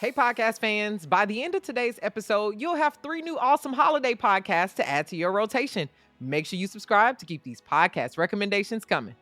Hey, podcast fans. By the end of today's episode, you'll have 3 new awesome holiday podcasts to add to your rotation. Make sure you subscribe to keep these podcast recommendations coming.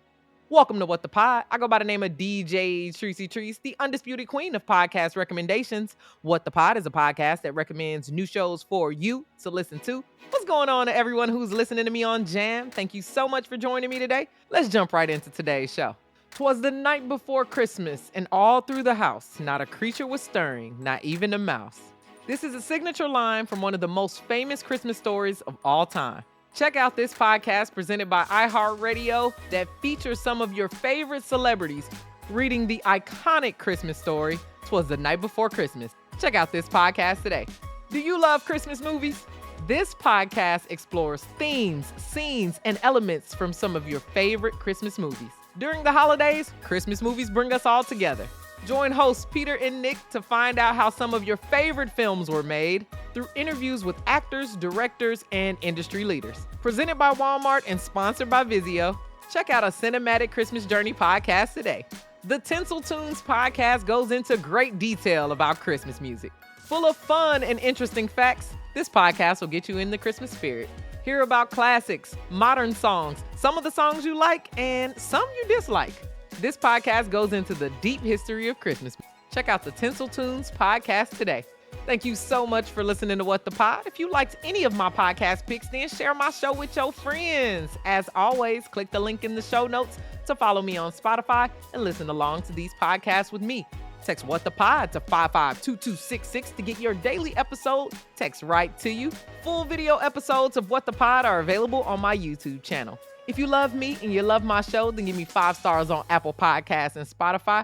Welcome to What the Pod. I go by the name of DJ Treacy Treese, the undisputed queen of podcast recommendations. What the Pod is a podcast that recommends new shows for you to listen to. What's going on to everyone who's listening to me on Jam? Thank you so much for joining me today. Let's jump right into today's show. 'Twas the night before Christmas, and all through the house, not a creature was stirring, not even a mouse. This is a signature line from one of the most famous Christmas stories of all time. Check out this podcast presented by iHeartRadio that features some of your favorite celebrities reading the iconic Christmas story, 'Twas the Night Before Christmas. Check out this podcast today. Do you love Christmas movies? This podcast explores themes, scenes, and elements from some of your favorite Christmas movies. During the holidays, Christmas movies bring us all together. Join hosts Peter and Nick to find out how some of your favorite films were made through interviews with actors, directors, and industry leaders. Presented by Walmart and sponsored by Vizio, check out a cinematic Christmas journey podcast today. The Tinsel Tunes podcast goes into great detail about Christmas music. Full of fun and interesting facts, this podcast will get you in the Christmas spirit. Hear about classics, modern songs, some of the songs you like, and some you dislike. This podcast goes into the deep history of Christmas. Check out the Tinsel Tunes podcast today. Thank you so much for listening to What the Pod. If you liked any of my podcast picks, then share my show with your friends. As always, click the link in the show notes to follow me on Spotify and listen along to these podcasts with me. Text What the Pod to 552266 to get your daily episode text right to you. Full video episodes of What the Pod are available on my YouTube channel. If you love me and you love my show, then give me 5 stars on Apple Podcasts and Spotify.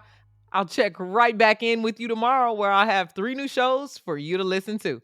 I'll check right back in with you tomorrow where I'll have 3 new shows for you to listen to.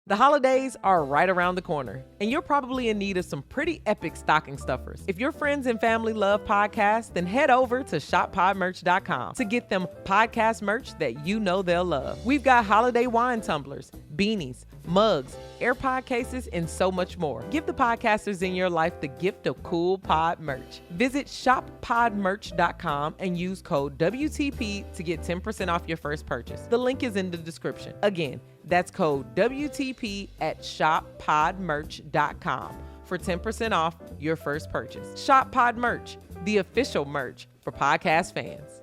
The holidays are right around the corner, and you're probably in need of some pretty epic stocking stuffers. If your friends and family love podcasts, then head over to shoppodmerch.com to get them podcast merch that you know they'll love. We've got holiday wine tumblers, beanies, mugs, AirPod cases, and so much more. Give the podcasters in your life the gift of cool pod merch. Visit shoppodmerch.com and use code WTP to get 10% off your first purchase. The link is in the description. Again, that's code WTP at shoppodmerch.com for 10% off your first purchase. Shop Pod Merch, the official merch for podcast fans.